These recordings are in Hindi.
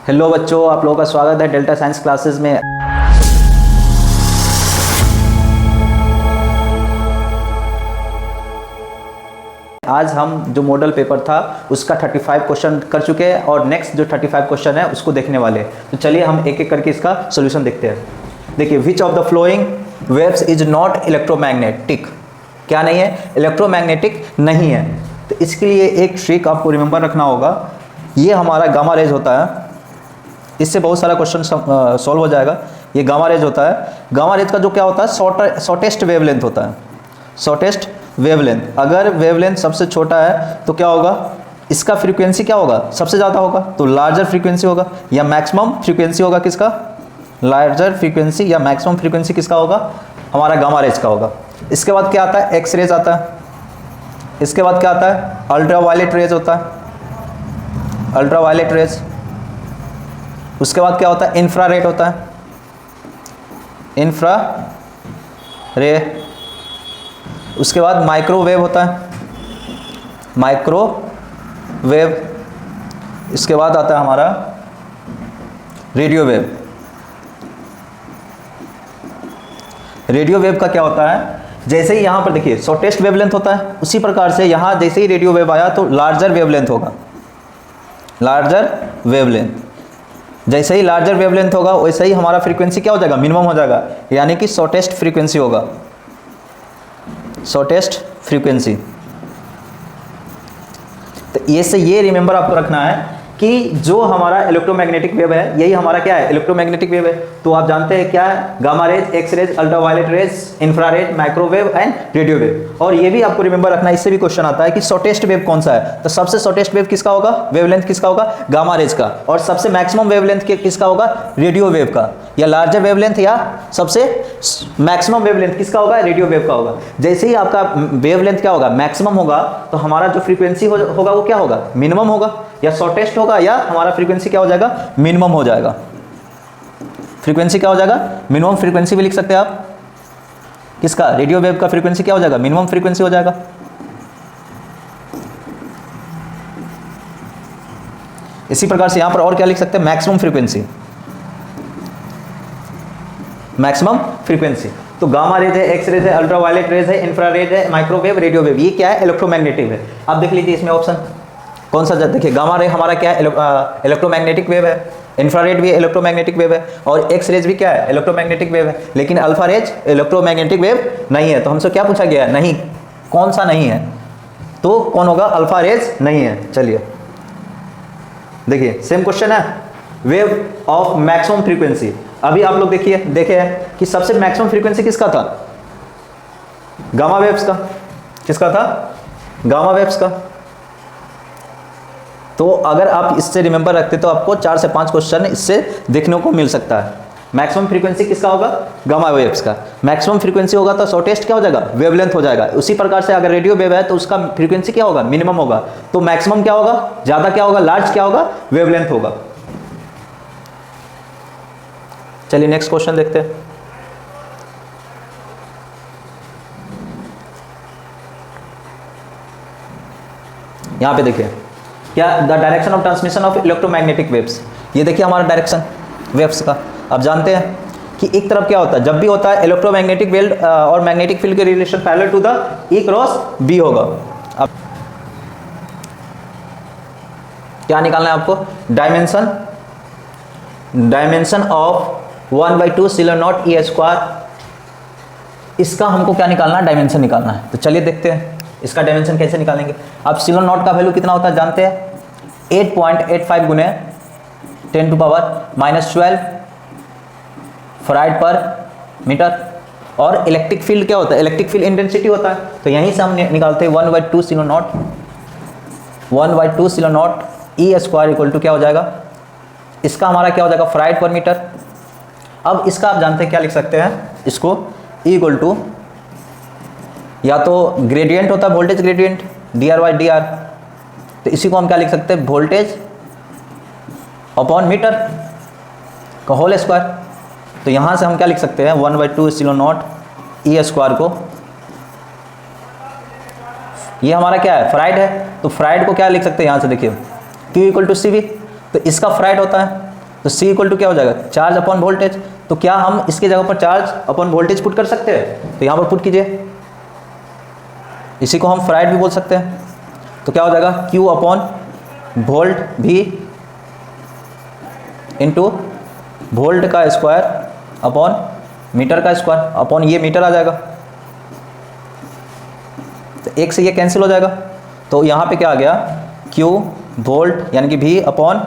हेलो बच्चों, आप लोगों का स्वागत है डेल्टा साइंस क्लासेस में। आज हम जो मॉडल पेपर था उसका 35 क्वेश्चन कर चुके हैं और नेक्स्ट जो 35 क्वेश्चन है उसको देखने वाले हैं। तो चलिए हम एक एक करके इसका सोल्यूशन देखते हैं। देखिए, which of the flowing waves is not electromagnetic. क्या नहीं है? इलेक्ट्रोमैग्नेटिक नहीं है। तो इसके लिए एक ट्रिक आपको रिमेंबर रखना होगा। ये हमारा गामा रेज होता है, इससे बहुत सारा क्वेश्चन सॉल्व हो जाएगा। ये गामा रेज होता है। गामा रेज का जो क्या होता है, शॉर्टेस्ट वेवलेंथ होता है। शॉर्टेस्ट वेवलेंथ, अगर वेवलेंथ सबसे छोटा है तो क्या होगा, इसका फ्रीक्वेंसी क्या होगा, सबसे ज़्यादा होगा, तो लार्जर फ्रीक्वेंसी होगा या मैक्सिमम फ्रीक्वेंसी होगा किसका, लार्जर फ्रीक्वेंसी या मैक्सिमम फ्रीक्वेंसी किसका होगा, हमारा गामा रेज का होगा। इसके बाद क्या आता है, एक्स रेज आता है। इसके बाद क्या आता है, अल्ट्रा वायलेट रेज होता है, अल्ट्रा वायलेट रेज। उसके बाद क्या होता है, इंफ्रारेड होता है, इंफ्रा रे। उसके बाद माइक्रोवेव होता है, माइक्रोवेव। इसके बाद आता है हमारा रेडियो वेव। रेडियो वेव का क्या होता है, जैसे ही यहाँ पर देखिए शॉर्टेस्ट वेवलेंथ होता है, उसी प्रकार से यहाँ जैसे ही रेडियो वेव आया तो लार्जर वेवलेंथ होगा, लार्जर वेवलेंथ। जैसे ही लार्जर वेवलेंथ होगा वैसे ही हमारा फ्रीक्वेंसी क्या हो जाएगा, मिनिमम हो जाएगा, यानी कि शॉर्टेस्ट फ्रीक्वेंसी होगा, शॉर्टेस्ट फ्रीक्वेंसी। तो ये से ये रिमेंबर आपको रखना है कि जो हमारा इलेक्ट्रोमैग्नेटिक वेव है यही हमारा क्या है, इलेक्ट्रोमैग्नेटिक वेव है। तो आप जानते हैं क्या है, gamma rays, X rays, ultraviolet rays, infrared, microwave and radio wave. और ये भी आपको रिमेंबर रखना है, इससे भी क्वेश्चन आता है कि शॉर्टेस्ट वेव कौन सा है। तो सबसे शॉर्टेस्ट वेव किसका होगा, वेवलेंथ किसका होगा, गामा रेज का। और सबसे मैक्सिमम वेवलेंथ किसका होगा, रेडियो वेव का। या लार्जर वेवलेंथ या सबसे मैक्सिमम वेवलेंथ किसका होगा, रेडियो वेव का होगा। जैसे ही आपका वेवलेंथ क्या होगा, मैक्सिमम होगा, तो हमारा जो फ्रीक्वेंसी होगा वो क्या होगा, मिनिमम होगा, या शॉर्टेस्ट होगा, या हमारा फ्रीक्वेंसी क्या हो जाएगा, मिनिमम हो जाएगा। फ्रीक्वेंसी क्या हो जाएगा, मिनिमम फ्रीक्वेंसी भी लिख सकते हैं आप। किसका, रेडियो वेव का फ्रीक्वेंसी क्या हो जाएगा, मिनिमम फ्रीक्वेंसी हो जाएगा। इसी प्रकार से यहां पर और क्या लिख सकते हैं, मैक्सिमम फ्रीक्वेंसी, मैक्सिमम फ्रीक्वेंसी। तो गामा रेज है, एक्स रेज है, अल्ट्रावायलेट रेज है, इंफ्रारेड है, माइक्रोवेव, रेडियो वेव। ये क्या है, इलेक्ट्रोमैग्नेटिक है। आप देख लीजिए इसमें ऑप्शन कौन सा, देखिए गामा रे हमारा क्या है, इलेक्ट्रोमैग्नेटिक वेव है, इंफ्रारेड भी इलेक्ट्रोमैग्नेटिक वेव है, और एक्स रेज भी क्या है, इलेक्ट्रोमैग्नेटिक वेव है। लेकिन अल्फा रेज इलेक्ट्रोमैग्नेटिक वेव नहीं है। तो हमसे क्या पूछा गया है, नहीं, कौन सा नहीं है, तो कौन होगा, अल्फा रेज नहीं है। चलिए देखिए सेम क्वेश्चन है, वेव ऑफ मैक्सिमम फ्रीक्वेंसी। अभी आप लोग देखिए, देखे कि सबसे मैक्सिमम फ्रीक्वेंसी किसका था, गामा वेव्स का। किसका था, गामा वेव्स का। तो अगर आप इससे रिमेंबर रखते तो आपको 4 से 5 क्वेश्चन इससे देखने को मिल सकता है। मैक्सिमम फ्रीक्वेंसी किसका होगा, गामा वेव्स का। मैक्सिमम फ्रीक्वेंसी होगा तो शॉर्टेस्ट क्या हो जाएगा, वेवलेंथ हो जाएगा। उसी प्रकार से अगर रेडियो वेव है तो उसका फ्रीक्वेंसी क्या होगा, मिनिमम होगा। तो मैक्सिमम क्या होगा, ज्यादा क्या होगा, लार्ज क्या होगा, वेवलेंथ होगा। चलिए नेक्स्ट क्वेश्चन देखते हैं। यहां पे देखिए क्या, the direction of transmission of electromagnetic waves. ये देखिए हमारा डायरेक्शन वेव्स का। आप जानते हैं कि एक तरफ क्या होता है, जब भी होता है इलेक्ट्रोमैग्नेटिक फील्ड और मैग्नेटिक फील्ड के relation parallel to the E cross B होगा। अब क्या निकालना है आपको, dimension, dimension of 1/2 slow naught E square. इसका हमको क्या निकालना है, डायमेंशन निकालना है। तो चलिए देखते हैं इसका डायमेंशन कैसे निकालेंगे। अब सिलो नॉट का वैल्यू कितना होता है जानते हैं, 8.85 गुने 10⁻⁻12 फराइड पर मीटर। और इलेक्ट्रिक फील्ड क्या होता है, इलेक्ट्रिक फील्ड इंटेंसिटी होता है। तो यहीं से हम निकालते हैं 1/2 सिलो naught, 1/2 slow naught E square equal to क्या हो जाएगा, इसका हमारा क्या हो जाएगा, फराइड पर मीटर। अब इसका आप जानते हैं क्या लिख सकते हैं, इसको ई इक्वल टू या तो ग्रेडियंट होता है, वोल्टेज ग्रेडियंट dr/dr। तो इसी को हम क्या लिख सकते हैं, वोल्टेज अपॉन मीटर का होल स्क्वायर। तो यहाँ से हम क्या लिख सकते हैं, 1/2 सिलो नॉट ई स्क्वायर को, ये हमारा क्या है, फ्राइड है। तो फ्राइड को क्या लिख सकते हैं, यहाँ से देखिए Q = CV। तो इसका फ्राइड होता है तो C इक्वल टू क्या हो जाएगा, चार्ज अपॉन वोल्टेज। तो क्या हम इसकी जगह पर चार्ज अपॉन वोल्टेज पुट कर सकते हैं? तो यहाँ पर पुट कीजिए, इसी को हम फैराड भी बोल सकते हैं। तो क्या हो जाएगा, Q अपॉन वोल्ट भी इंटू वोल्ट का स्क्वायर अपॉन मीटर का स्क्वायर अपॉन ये मीटर आ जाएगा। तो एक से ये कैंसिल हो जाएगा। तो यहाँ पे क्या आ गया, Q वोल्ट यानी कि V अपॉन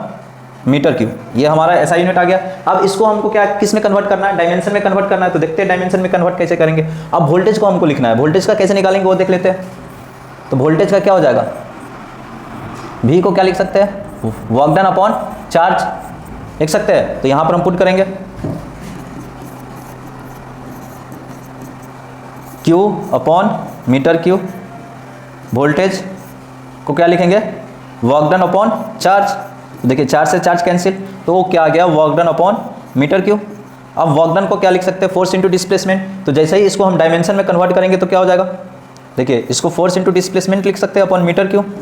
मीटर क्यूब, ये हमारा ऐसा यूनिट आ गया। अब इसको हमको क्या किस में कन्वर्ट करना है, डायमेंशन में कन्वर्ट करना है। तो देखते हैं डायमेंशन में कन्वर्ट कैसे करेंगे। अब वोल्टेज को हमको लिखना है, वोल्टेज का कैसे निकालेंगे वो देख लेते हैं। तो वोल्टेज का क्या हो जाएगा, V को क्या लिख सकते हैं, वर्क डन अपॉन चार्ज लिख सकते हैं। तो यहाँ पर हम पुट करेंगे Q upon metre cube, voltage को क्या लिखेंगे, वर्क डन अपॉन चार्ज। तो देखिए चार्ज से चार्ज कैंसिल, तो क्या आ गया, work done upon metre cube. अब वर्क डन को क्या लिख सकते हैं, फोर्स इंटू डिस्प्लेसमेंट। तो जैसे ही इसको हम डायमेंशन में कन्वर्ट करेंगे तो क्या हो जाएगा, देखिए इसको फोर्स इंटू डिस्प्लेसमेंट लिख सकते हैं अपॉन मीटर क्यूब।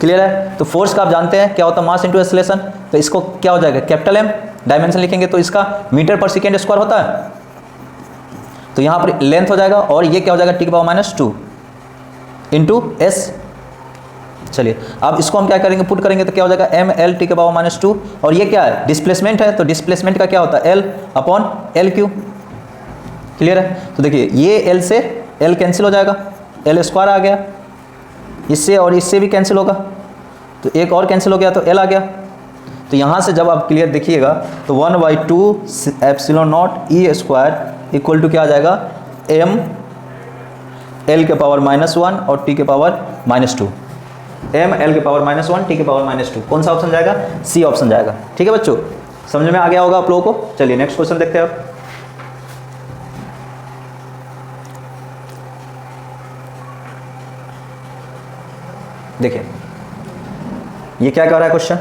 क्लियर है। तो फोर्स का आप जानते हैं क्या होता है, मास इंटू एक्सेलरेशन। तो इसको क्या हो जाएगा, कैपिटल M, डायमेंशन लिखेंगे तो इसका मीटर पर सेकेंड स्क्वायर होता है। तो यहाँ पर लेंथ हो जाएगा और ये क्या हो जाएगा, T⁻² इंटू S। चलिए अब इसको हम क्या करेंगे, पुट करेंगे तो क्या हो जाएगा, mL T⁻²। और ये क्या है, डिस्प्लेसमेंट है। तो डिस्प्लेसमेंट का क्या होता है, L अपॉन L3। क्लियर है। तो देखिए ये L से L कैंसिल हो जाएगा, L स्क्वायर आ गया, इससे और इससे भी कैंसिल होगा, तो एक और कैंसिल हो गया तो L आ गया। तो यहाँ से जब आप क्लियर देखिएगा तो 1/2 epsilon naught E square equal to क्या आ जाएगा, m L⁻⁻1 और T⁻²। m L⁻⁻1 T⁻²। कौन सा ऑप्शन जाएगा, C ऑप्शन जाएगा। ठीक है बच्चों, समझ में आ गया होगा आप लोगों को। चलिए नेक्स्ट क्वेश्चन देखते हैं आप। देखिए ये क्या कह रहा है question,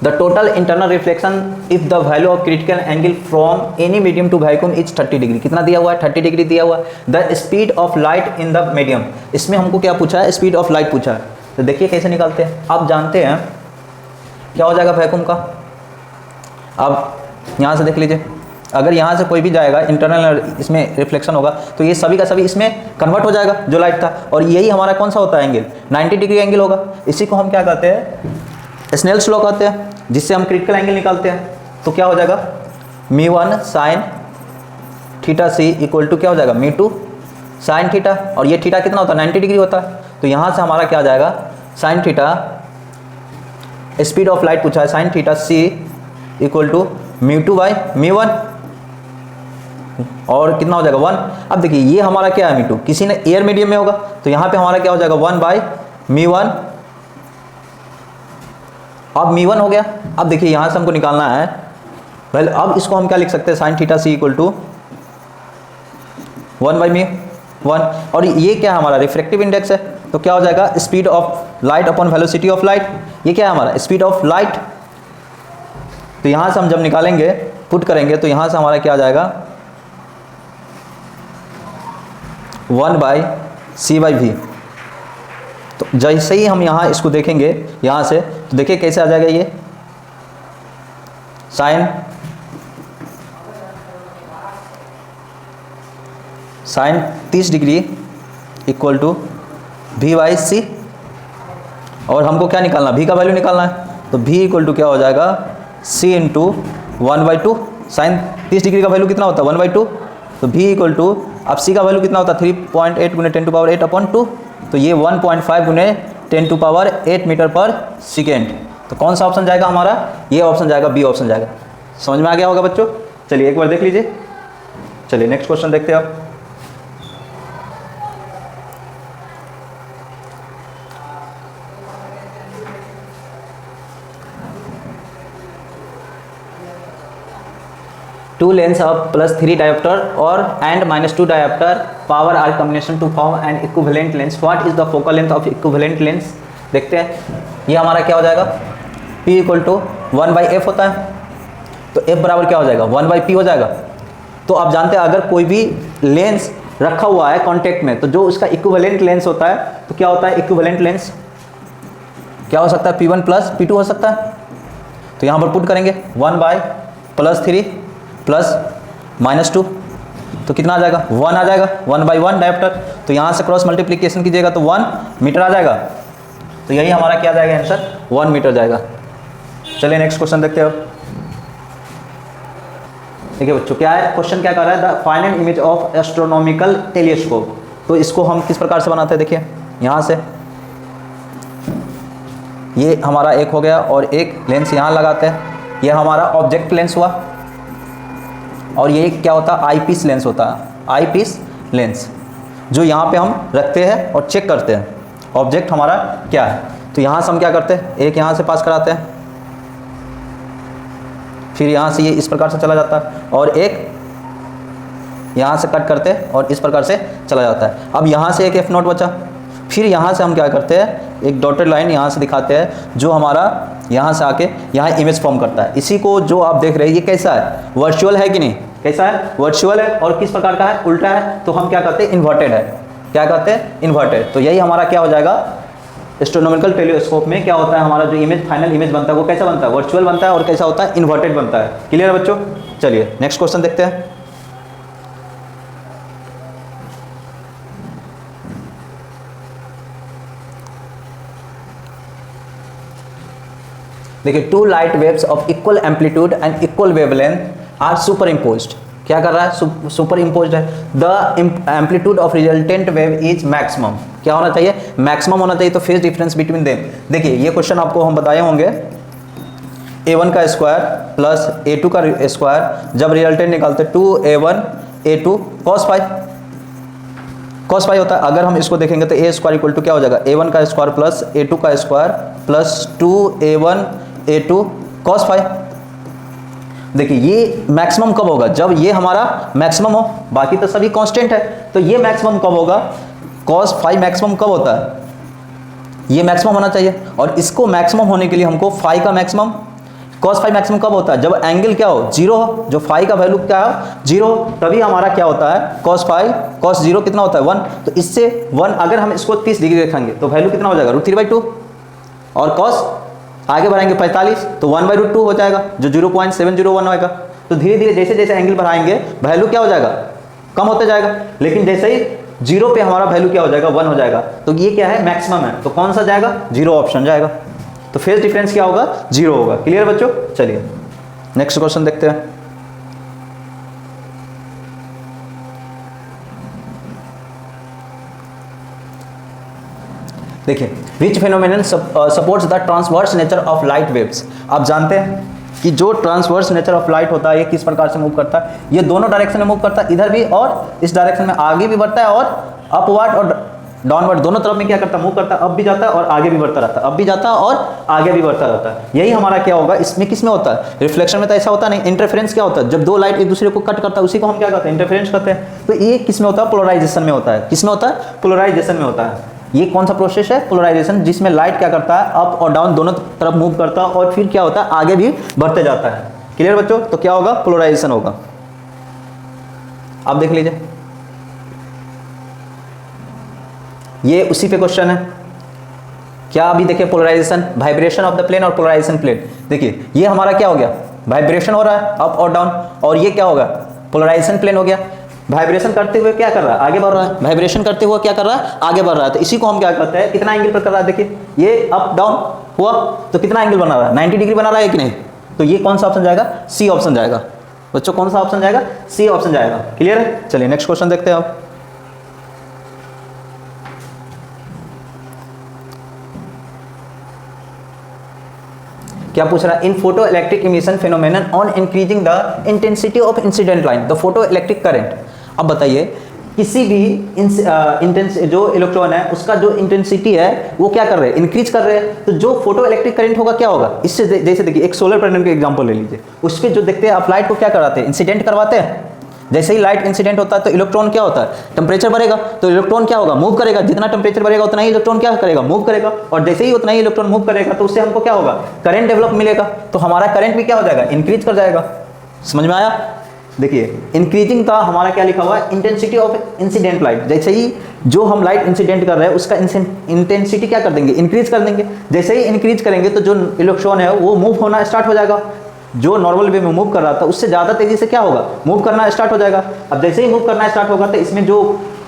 the total internal reflection if the value of critical angle from any medium to vacuum is 30 degree. कितना दिया हुआ है, 30 डिग्री दिया हुआ है। The speed of light in the medium, इसमें हमको क्या पूछा है, स्पीड ऑफ लाइट पूछा है। तो देखिए कैसे निकालते हैं। आप जानते हैं क्या हो जाएगा वैक्यूम का, आप यहाँ से देख लीजिए, अगर यहाँ से कोई भी जाएगा इंटरनल इसमें रिफ्लेक्शन होगा तो ये सभी का सभी इसमें कन्वर्ट हो जाएगा जो लाइट था। और यही हमारा कौन सा होता है एंगल, 90 डिग्री एंगल होगा। इसी को हम क्या कहते हैं, स्नेल्स लॉ कहते हैं, जिससे हम क्रिटिकल एंगल निकालते हैं। तो क्या हो जाएगा, μ1 sin θc इक्वल टू क्या हो जाएगा, μ2 sin थीटा। और ये थीटा कितना होता है, 90 डिग्री होता है। तो यहाँ से हमारा क्या आ जाएगा, sin theta, speed of light पूछा है, sin θc इक्वल टू μ2/μ1 और कितना हो जाएगा 1। अब देखिए ये हमारा क्या है, μ2 किसी ने एयर मीडियम में होगा, तो यहाँ पे हमारा क्या हो जाएगा 1/μ1। अब μ1 हो गया। अब देखिए यहाँ से हमको निकालना है, वेल अब इसको हम क्या लिख सकते हैं, sin θc इक्वल टू 1/μ1। और ये क्या है हमारा, रिफ्रैक्टिव इंडेक्स है। तो क्या हो जाएगा, speed of light upon velocity of light. ये क्या है हमारा, स्पीड ऑफ लाइट। तो यहाँ से हम जब निकालेंगे, पुट करेंगे, तो यहाँ से हमारा क्या आ जाएगा, 1/c/v। तो जैसे ही हम यहाँ इसको देखेंगे यहाँ से, तो देखिए कैसे आ जाएगा, ये sign 30 degree equal to v/c। और हमको क्या निकालना, v का वैल्यू निकालना है। तो v इक्वल टू क्या हो जाएगा, c इंटू 1/2। साइन 30 डिग्री का वैल्यू कितना होता है, 1/2। तो v इक्वल टू, अब c का वैल्यू कितना होता है, 3.8 × 10⁸ तो ये 1.5 × 10⁸ मीटर पर सेकेंड। तो कौन सा ऑप्शन जाएगा हमारा, ये ऑप्शन जाएगा, बी ऑप्शन जाएगा। समझ में आ गया होगा बच्चों। चलिए एक बार देख लीजिए। चलिए नेक्स्ट क्वेश्चन देखते हैं आप। टू लेंस ऑफ +3 डायोप्टर और and -2 dioptre power are combination to form an equivalent lens. What is the focal length of equivalent lens. देखते हैं ये हमारा क्या हो जाएगा, P = 1/f होता है। तो f बराबर क्या हो जाएगा, 1/p हो जाएगा। तो आप जानते हैं अगर कोई भी लेंस रखा हुआ है कॉन्टेक्ट में, तो जो उसका इक्विवेलेंट लेंस होता है, तो क्या होता है इक्विवेलेंट लेंस, क्या हो सकता है, P1 प्लस P2 हो सकता है। तो यहाँ पर पुट करेंगे 1/+3 प्लस -2, तो कितना आ जाएगा, 1 आ जाएगा, 1/1 डायोप्टर। तो यहाँ से क्रॉस मल्टीप्लिकेशन कीजिएगा तो 1 मीटर आ जाएगा। तो यही हमारा क्या जाएगा आंसर, 1 मीटर जाएगा। चलिए नेक्स्ट क्वेश्चन देखते हो। देखिए बच्चों क्या है क्वेश्चन, क्या कर रहा है, the final image of astronomical telescope. तो इसको हम किस प्रकार से बनाते हैं, देखिए यहाँ से ये हमारा एक हो गया और एक लेंस यहाँ लगाते हैं, ये हमारा ऑब्जेक्ट लेंस हुआ, और ये क्या होता है, आई पीस लेंस होता है, आई पीस लेंस, जो यहाँ पे हम रखते हैं और चेक करते हैं ऑब्जेक्ट हमारा क्या है। तो यहाँ से हम क्या करते हैं, एक यहाँ से पास कराते हैं, फिर यहाँ से ये इस प्रकार से चला जाता है, और एक यहाँ से कट करते हैं और इस प्रकार से चला जाता है। अब यहाँ से एक एफ नोट बचा, फिर यहाँ से हम क्या करते हैं, एक डॉटेड लाइन यहाँ से दिखाते हैं, जो हमारा यहाँ से आके यहाँ इमेज फॉर्म करता है। इसी को जो आप देख रहे हैं ये कैसा है, वर्चुअल है कि नहीं, कैसा है, वर्चुअल है, और किस प्रकार का है, उल्टा है, तो हम क्या कहते हैं, इन्वर्टेड है। क्या कहते हैं, इन्वर्टेड। तो यही हमारा क्या हो जाएगा, एस्ट्रोनॉमिकल टेलीस्कोप में क्या होता है, हमारा जो इमेज फाइनल इमेज बनता है वो कैसा बनता है, वर्चुअल बनता है, और कैसा होता है, इन्वर्टेड बनता है। क्लियर है बच्चों। चलिए नेक्स्ट क्वेश्चन देखते हैं। देखिए, two light waves of equal amplitude and equal wavelength are superimposed. क्या कर रहा है, सुपर इम्पोज्ड है। The amplitude of resultant wave is maximum. क्या होना चाहिए, मैक्सिमम होना चाहिए। तो फेज डिफरेंस बिटवीन देम, देखिए ये क्वेश्चन आपको हम बताए होंगे, a1 का स्क्वायर प्लस a2 का स्क्वायर, जब रिजल्टेंट निकालते 2a1 a2 cos फाई होता है। अगर हम इसको देखेंगे तो a स्क्वायर इक्वल टू क्या हो जाएगा, a1 का स्क्वायर प्लस a2 का square plus 2a1 a2 cos phi. देखिए ये मैक्सिमम कब होगा, जब ये हमारा मैक्सिमम हो, बाकी तो सभी कांस्टेंट है। तो ये मैक्सिमम कब होगा, cos फाई मैक्सिमम कब होता है, ये मैक्सिमम होना चाहिए। और इसको मैक्सिमम होने के लिए हमको फाई का मैक्सिमम, cos फाई मैक्सिमम कब होता है, जब एंगल क्या हो, जीरो हो, जो फाई का वैल्यू क्या हो, जीरो, तभी हमारा क्या होता है, cos फाई, cos जीरो कितना होता है, 1। तो इससे 1 अगर हम इसको 30 डिग्री रखेंगे तो वैल्यू कितना हो जाएगा, √3/2, और cos आगे बढ़ाएंगे 45 तो 1/√2 हो जाएगा, जो 0.701 होगा। तो धीरे धीरे जैसे जैसे एंगल बढ़ाएंगे वैल्यू क्या हो जाएगा, कम होता जाएगा, लेकिन जैसे ही जीरो पे हमारा वैल्यू क्या हो जाएगा, 1 हो जाएगा। तो ये क्या है, मैक्सिमम है। तो कौन सा जाएगा, जीरो ऑप्शन जाएगा। तो फेज डिफरेंस क्या होगा, जीरो होगा। क्लियर बच्चों। चलिए नेक्स्ट क्वेश्चन देखते हैं। देखिए, which phenomenon supports the transverse nature of light waves. आप जानते हैं कि जो ट्रांसवर्स नेचर ऑफ लाइट होता है ये किस प्रकार से मूव करता है, ये दोनों डायरेक्शन में मूव करता है, इधर भी और इस डायरेक्शन में आगे भी बढ़ता है, और अपवर्ड और डाउनवर्ड दोनों तरफ में क्या करता है, मूव करता है, अब भी जाता है और आगे भी बढ़ता रहता है, अब भी जाता है और आगे भी बढ़ता रहता है। यही हमारा क्या होगा, इसमें किस में होता है, रिफ्लेक्शन में तो ऐसा होता नहीं। इंटरफेरेंस क्या होता है, जब दो लाइट एक दूसरे को कट करता है उसी को हम क्या कहते हैं, इंटरफेरेंस कहते हैं। तो ये किस में होता है, पोलराइजेशन में होता है। किस में होता है, पोलराइजेशन में होता है। ये कौन सा प्रोसेस है, पोलराइजेशन, जिसमें लाइट क्या करता है, अप और डाउन दोनों तरफ मूव करता है, और फिर क्या होता है, आगे भी बढ़ते जाता है। क्लियर बच्चों। तो क्या होगा, पोलराइजेशन होगा। आप देख लीजिए, ये उसी पे क्वेश्चन है। क्या अभी देखिए, polarization, vibration of the plane और पोलराइजेशन प्लेन। देखिए ये हमारा क्या हो गया, वाइब्रेशन हो रहा है अप और डाउन, और ये क्या होगा, पोलराइजेशन प्लेन हो गया। वाइब्रेशन करते हुए क्या कर रहा है, आगे बढ़ रहा है, वाइब्रेशन करते हुए क्या कर रहा है, आगे बढ़ रहा है। तो इसी को हम क्या कहते हैं, कितना एंगल पर कर रहा है। देखिए ये अप डाउन हुआ तो कितना एंगल बना रहा है, 90 डिग्री बना रहा है कि नहीं। तो ये कौन सा ऑप्शन जाएगा, सी ऑप्शन जाएगा। बच्चों कौन सा ऑप्शन जाएगा, सी ऑप्शन जाएगा। क्लियर है। चलिए नेक्स्ट क्वेश्चन देखते हैं आप। क्या पूछ रहा है, in photo electric emission phenomenon on increasing the intensity of incident line the photo electric current. अब बताइए, किसी भी जो इलेक्ट्रॉन है उसका जो इंटेंसिटी है वो क्या कर रहे हैं, इंक्रीज कर रहे हैं। तो जो फोटो इलेक्ट्रिक करंट होगा क्या होगा, इससे जैसे देखिए एक सोलर पैनल का एग्जांपल ले लीजिए, उस पर जो देखते हैं आप लाइट को क्या कराते हैं, इंसिडेंट करवाते हैं। जैसे ही लाइट इंसिडेंट होता है तो इलेक्ट्रॉन क्या होता है, टेम्परेचर बढ़ेगा, तो इलेक्ट्रॉन क्या होगा, मूव करेगा। जितना टेम्परेचर बढ़ेगा उतना ही इलेक्ट्रॉन क्या करेगा, मूव करेगा। और जैसे ही उतना ही इलेक्ट्रॉन मूव करेगा तो उससे हमको क्या होगा, करंट डेवलप मिलेगा। तो हमारा करंट भी क्या हो जाएगा, इंक्रीज कर जाएगा। समझ में आया। देखिए इंक्रीजिंग का हमारा क्या लिखा हुआ है, इंटेंसिटी ऑफ इंसिडेंट लाइट। जैसे ही जो हम लाइट इंसिडेंट कर रहे हैं उसका इंटेंसिटी क्या कर देंगे, इंक्रीज कर देंगे। जैसे ही इंक्रीज करेंगे तो जो इलेक्ट्रॉन है वो मूव होना स्टार्ट हो जाएगा, जो नॉर्मल वे में मूव कर रहा था उससे ज़्यादा तेजी से क्या होगा, मूव करना स्टार्ट हो जाएगा। अब जैसे ही मूव करना स्टार्ट होगा तो इसमें जो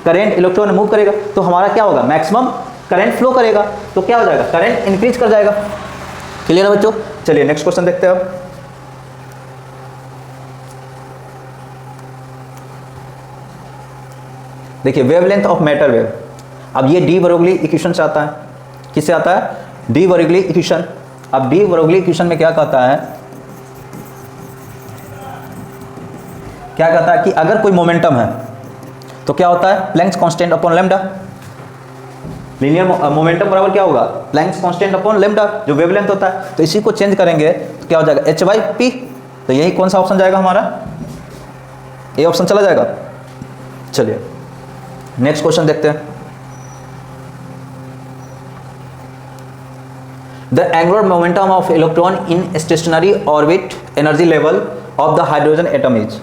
करंट इलेक्ट्रॉन मूव करेगा तो हमारा क्या होगा, मैक्सिमम करंट फ्लो करेगा, तो क्या हो जाएगा, करंट इंक्रीज कर जाएगा। क्लियर है बच्चों? चलिए नेक्स्ट क्वेश्चन देखते हैं अब। देखिए वेवलेंथ ऑफ मैटर वेव, अब ये डी ब्रोगली इक्वेशन से आता है, किससे आता है, डी ब्रोगली इक्वेशन। अब डी ब्रोगली इक्वेशन में क्या कहता है, क्या कहता है कि अगर कोई मोमेंटम है तो क्या होता है, Planck's constant upon lambda. Linear momentum बराबर क्या होगा, प्लैंक्स कांस्टेंट अपॉन लैम्डा, जो वेवलेंथ होता है। तो इसी को चेंज करेंगे तो क्या हो जाएगा, h बाई पी। तो यही कौन सा ऑप्शन जाएगा हमारा, ए ऑप्शन चला जाएगा। चलिए नेक्स्ट क्वेश्चन देखते हैं। The angular momentum of electron in stationery orbit energy level of the hydrogen atom is.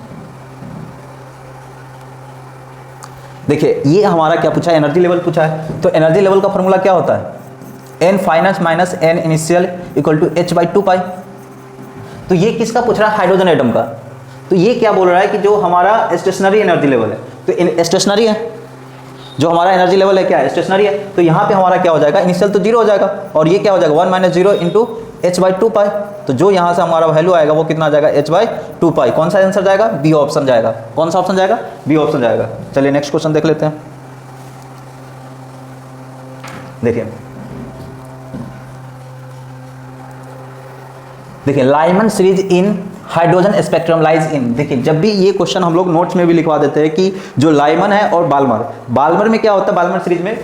देखिए ये हमारा क्या पूछा है, एनर्जी लेवल पूछा है। तो एनर्जी लेवल का फॉर्मूला क्या होता है, n final minus n initial equal to h by 2 pi. तो ये किसका पूछ रहा है, हाइड्रोजन एटम का। तो ये क्या बोल रहा है कि जो हमारा स्टेशनरी एनर्जी लेवल है, तो स्टेशनरी है, जो हमारा एनर्जी लेवल है क्या है, स्टेशनरी है। तो यहाँ पे हमारा क्या हो जाएगा, इनिशियल तो 0 हो जाएगा और ये क्या हो जाएगा 1 minus 0 into h by 2 pi. तो जो यहाँ से हमारा वैल्यू आएगा वो कितना आ जाएगा, h बाई 2 पाई। कौन सा आंसर जाएगा, बी ऑप्शन जाएगा। कौन सा ऑप्शन जाएगा, बी ऑप्शन जाएगा। चलिए नेक्स्ट क्वेश्चन देख लेते हैं। देखिए Lyman series in hydrogen spectrum lies in. देखिए जब भी ये क्वेश्चन हम लोग नोट्स में भी लिखवा देते हैं कि जो लाइमन है और बाल्मर में क्या होता है, बाल्मर सीरीज में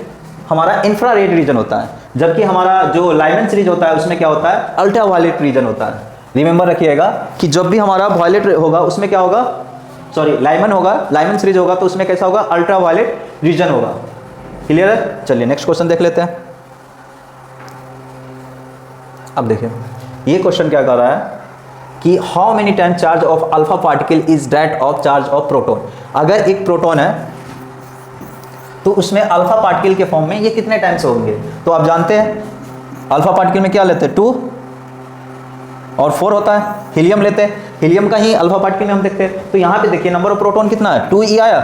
हमारा इंफ्रारेड रीजन होता है, जबकि हमारा जो लाइमन सीरीज होता है उसमें क्या होता है, अल्ट्रा वायलेट रीजन होता है। रिमेंबर रखिएगा कि जब भी हमारा वायलेट होगा उसमें क्या होगा, सॉरी लाइमन होगा, लाइमन सीरीज होगा तो उसमें कैसा होगा, अल्ट्रा वायलेट रीजन होगा। क्लियर है? चलिए नेक्स्ट क्वेश्चन देख लेते हैं। अब देखिए ये क्वेश्चन क्या कर रहा है कि how many time charge of alpha particle is that of charge of proton. अगर एक प्रोटॉन है तो उसमें अल्फा पार्टिकल के फॉर्म में ये कितने टाइम्स होंगे। तो आप जानते हैं अल्फा पार्टिकल में क्या लेते हैं, 2 और 4 होता है। हीलियम लेते हैं, हीलियम का ही अल्फा पार्टिकल में हम देखते हैं। तो यहाँ पे देखिए नंबर ऑफ प्रोटॉन कितना है, 2e आया,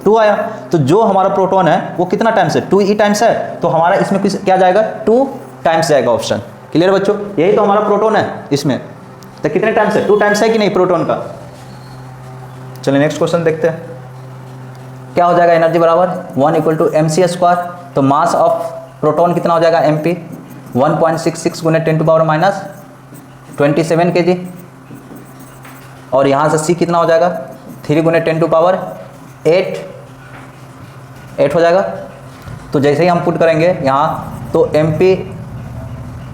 2 आया। तो जो हमारा प्रोटॉन है वो कितना टाइम्स है, 2e टाइम्स है। तो हमारा इसमें क्या जाएगा, 2 टाइम्स जाएगा ऑप्शन। क्लियर बच्चों? यही तो हमारा प्रोटॉन है इसमें। तो कितने टाइम्स है, 2 टाइम्स है कि नहीं प्रोटॉन का। चलिए नेक्स्ट क्वेश्चन देखते हैं। क्या हो जाएगा, एनर्जी बराबर 1 equal to m c square. तो मास ऑफ प्रोटॉन कितना हो जाएगा, एम पी 1.66 गुने 10 टू पावर माइनस 27 kg। और यहाँ से सी कितना हो जाएगा, 3 गुने 10 टू पावर 8 हो जाएगा। तो जैसे ही हम पुट करेंगे यहाँ तो एम पी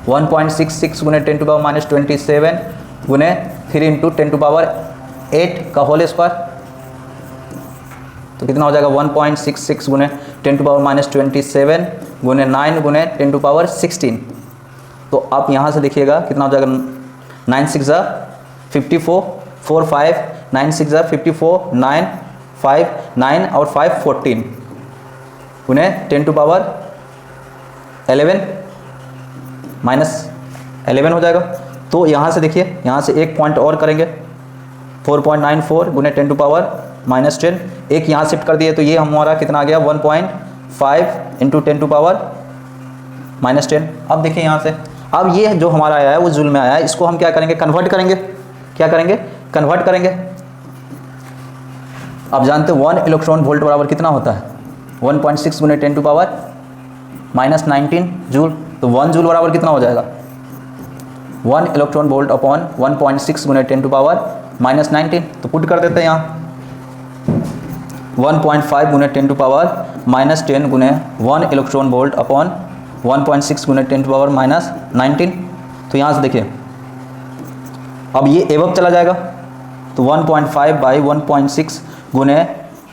1.66 गुने 10 टू पावर माइनस 27 गुने 3 इंटू 10 टू पावर 8 का होल स्क्वायर। तो कितना हो जाएगा 1.66 गुने 10 टू पावर माइनस 27 गुने 9 गुने 10 टू पावर 16। तो आप यहाँ से देखिएगा कितना हो जाएगा, 9 6 जा 54 4 5 9 6 जा 54 9 5 9 और 5 14 गुने 10 टू पावर 11 माइनस 11 हो जाएगा। तो यहाँ से देखिए, यहाँ से एक पॉइंट और करेंगे 4.94 गुने 10 टू पावर माइनस 10। एक यहाँ शिफ्ट कर दिए तो ये हमारा कितना आ गया 1.5 इंटू 10 टू पावर माइनस 10। अब देखिए यहाँ से, अब ये जो हमारा आया है वो जूल में आया है, इसको हम क्या करेंगे, कन्वर्ट करेंगे। क्या करेंगे, कन्वर्ट करेंगे। अब जानते हैं 1 इलेक्ट्रॉन वोल्ट बराबर कितना होता है, 1.6 गुने 10 टू पावर माइनस 19 जूल। तो 1 जूल बराबर कितना हो जाएगा, 1 इलेक्ट्रॉन वोल्ट अपॉन 1.6 गुने 10 टू पावर माइनस 19। तो पुट कर देते हैं यहाँ 1.5 गुने 10 टू पावर माइनस 10 गुने 1 इलेक्ट्रॉन वोल्ट अपॉन 1.6 गुने 10 टू पावर माइनस 19। तो यहाँ से देखिए अब ये एवब चला जाएगा। तो 1.5 बाई 1.6 गुने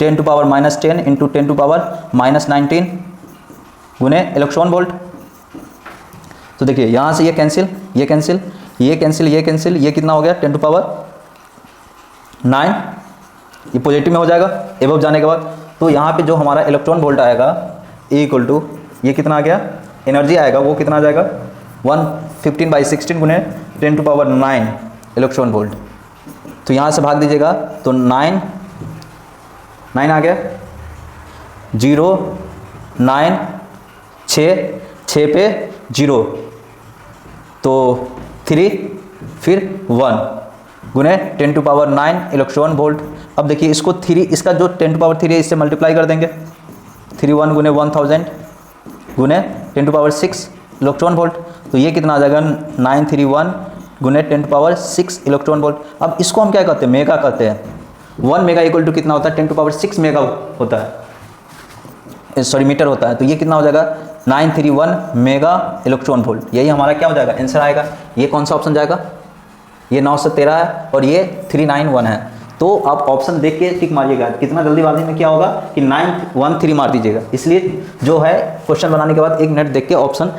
10 to power minus 10 into 10 to power minus 19 गुने इलेक्ट्रॉन वोल्ट। तो देखिए यहाँ से ये कैंसिल, ये कैंसिल, ये कैंसिल, ये कैंसिल, ये कितना हो गया 10 टू पावर 9, ये पॉजिटिव में हो जाएगा एबव जाने के बाद। तो यहाँ पे जो हमारा इलेक्ट्रॉन वोल्ट आएगा E इक्वल टू ये कितना आ गया, एनर्जी आएगा वो कितना आ जाएगा 115/16 गुने 10⁹ इलेक्ट्रॉन वोल्ट। तो यहाँ से भाग दीजिएगा तो 9 आ गया, 0 9 6 पे 0 तो 3 फिर 1 गुने 10⁹ इलेक्ट्रॉन वोल्ट। अब देखिए इसको 3 इसका जो 10⁻³ है इससे मल्टीप्लाई कर देंगे, 3 1 गुने 1000 गुने 10⁻6 इलेक्ट्रॉन वोल्ट। तो ये कितना आ जाएगा 931 गुने 10⁻6 इलेक्ट्रॉन वोल्ट। अब इसको हम क्या कहते हैं, मेगा कहते हैं। 1 मेगा इक्वल टू कितना होता है 10⁻6 मेगा होता है, सॉरी मीटर होता है। तो ये कितना हो जाएगा 931 मेगा इलेक्ट्रॉन वोल्ट। यही हमारा क्या हो जाएगा आंसर आएगा। ये कौन सा ऑप्शन जाएगा, ये 9 से 13 है और ये 391 है। तो आप ऑप्शन देख के टिक मारिएगा। कितना जल्दीबाजी में क्या होगा कि 913 मार दीजिएगा। इसलिए जो है क्वेश्चन बनाने के बाद 1 मिनट देख के ऑप्शन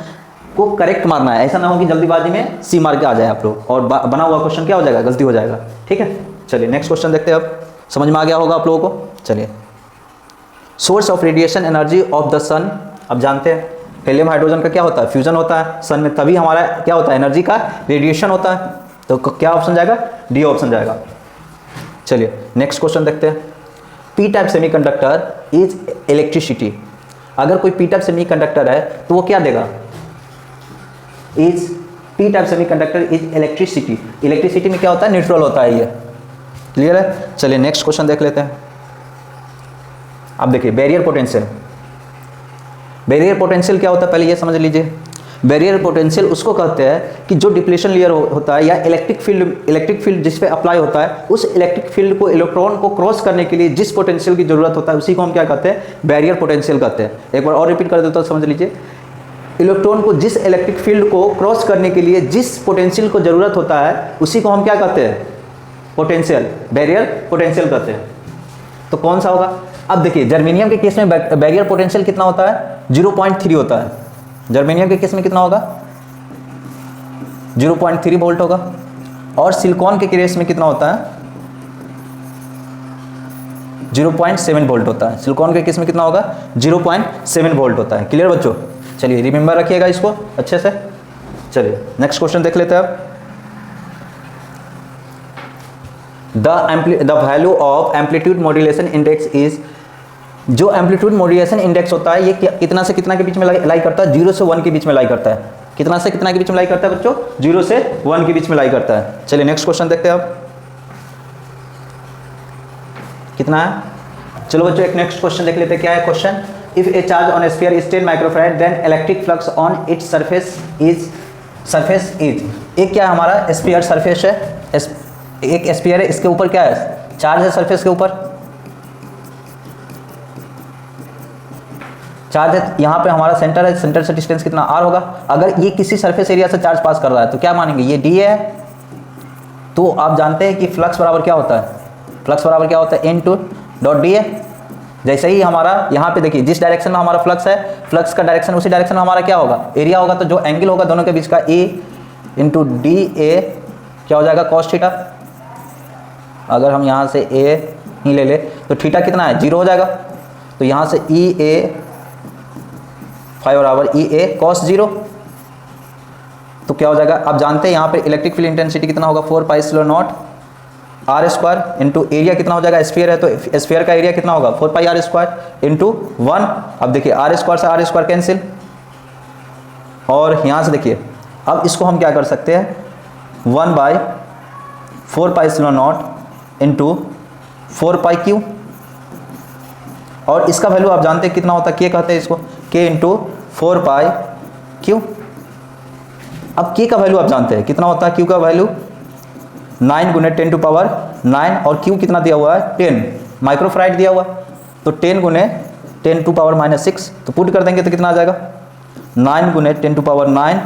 को करेक्ट मारना है। ऐसा ना हो कि जल्दीबाजी में सी मार के आ जाए आप लोग और बना हुआ क्वेश्चन क्या हो जाएगा, गलती हो जाएगा। ठीक है, चलिए नेक्स्ट क्वेश्चन देखते हैं। अब समझ में आ गया होगा आप लोगों को। चलिए, source of radiation energy of the sun. अब जानते हैं हेलियम हाइड्रोजन का क्या होता है, फ्यूजन होता है सन में, तभी हमारा क्या होता है एनर्जी का रेडिएशन होता है। तो क्या ऑप्शन जाएगा, डी ऑप्शन जाएगा। चलिए नेक्स्ट क्वेश्चन देखते हैं। P type semiconductor is electricity. अगर कोई पी टाइप सेमीकंडक्टर है तो वो क्या देगा, is P type semiconductor is electricity. Electricity में क्या होता है, न्यूट्रल होता है। ये क्लियर है। चलिए नेक्स्ट क्वेश्चन देख लेते हैं। अब देखिए बैरियर पोटेंशियल। बैरियर पोटेंशियल क्या होता है पहले ये समझ लीजिए। बैरियर पोटेंशियल उसको कहते हैं कि जो डिप्लेशन लेयर होता है या इलेक्ट्रिक फील्ड जिस पे अप्लाई होता है, उस इलेक्ट्रिक फील्ड को इलेक्ट्रॉन को क्रॉस करने के लिए जिस पोटेंशियल की जरूरत होता है उसी को हम क्या कहते हैं, बैरियर पोटेंशियल कहते हैं। एक बार और रिपीट कर देता हूं समझ लीजिए। इलेक्ट्रॉन को जिस इलेक्ट्रिक फील्ड को क्रॉस करने के लिए जिस पोटेंशियल को जरूरत होता है उसी को हम क्या कहते हैं, पोटेंशियल, बैरियर पोटेंशियल कहते हैं। तो कौन सा होगा। अब देखिए जर्मेनियम के केस में बैरियर पोटेंशियल कितना होता है, 0.3 होता है। जर्मेनियम के केस में कितना होगा, 0.3 वोल्ट होगा। और सिलिकॉन के केस में कितना होता है, 0.7 वोल्ट होता है। सिलिकॉन के केस में कितना होगा, 0.7 वोल्ट होता है। क्लियर बच्चों। चलिए रिमेंबर रखिएगा इसको अच्छे से। चलिए नेक्स्ट क्वेश्चन देख लेते हैं अब। The value of amplitude modulation index is. जो एम्पलीट्यूड मॉड्यूलेशन इंडेक्स होता है ये कितना से कितना के बीच में लाई करता है, 0 से 1 के बीच में लाई करता है। कितना से कितना के बीच में लाई करता है बच्चों, 0 से 1 के बीच में लाई करता है। चलिए नेक्स्ट क्वेश्चन देखते हैं अब। कितना है, चलो बच्चों एक नेक्स्ट क्वेश्चन देख लेते हैं। क्या है question. If a charge on sphere is 10 microfarad then electric flux on its surface is. एक क्या है हमारा स्फीयर सरफेस है, एक स्फीयर है, इसके ऊपर क्या है, चार्ज है सरफेस के ऊपर, चार्ज है। यहाँ पे हमारा सेंटर है, सेंटर से डिस्टेंस कितना r होगा। अगर ये किसी सरफेस एरिया से चार्ज पास कर रहा है तो क्या मानेंगे, ये d है। तो आप जानते हैं कि फ्लक्स बराबर क्या होता है, फ्लक्स बराबर क्या होता है, n/d है। जैसे ही हमारा यहाँ पे देखिए जिस डायरेक्शन में हमारा फ्लक्स है, फ्लक्स का डायरेक्शन उसी डायरेक्शन में हमारा क्या होगा, एरिया होगा। तो जो एंगल होगा दोनों के बीच का A/dA क्या हो जाएगा, cos थीटा। अगर हम यहाँ से A ही ले ले तो थीटा कितना है, 0 हो जाएगा। तो यहाँ से EA बराबर EA cos 0। तो क्या हो जाएगा, आप जानते हैं यहाँ पे इलेक्ट्रिक फील्ड इंटेंसिटी कितना होगा, 4πε0 r² इंटू एरिया कितना हो जाएगा, स्फीयर है तो स्फीयर का एरिया कितना होगा, 4πr² इंटू 1। अब देखिए r² से r² कैंसिल। और यहाँ से देखिए अब इसको हम क्या कर सकते हैं, 1/4πε0 इंटू 4π/Q। और इसका वैल्यू आप जानते हैं कितना होता है, k कहते हैं इसको, k इंटू 4π/Q। अब k का वैल्यू आप जानते हैं कितना होता है, q का वैल्यू 9 गुने 10⁹ और q कितना दिया हुआ है, 10 माइक्रोफैराड दिया हुआ है। तो 10 गुने 10⁻⁻6। तो पुट कर देंगे तो कितना आ जाएगा, 9 गुने 10⁻9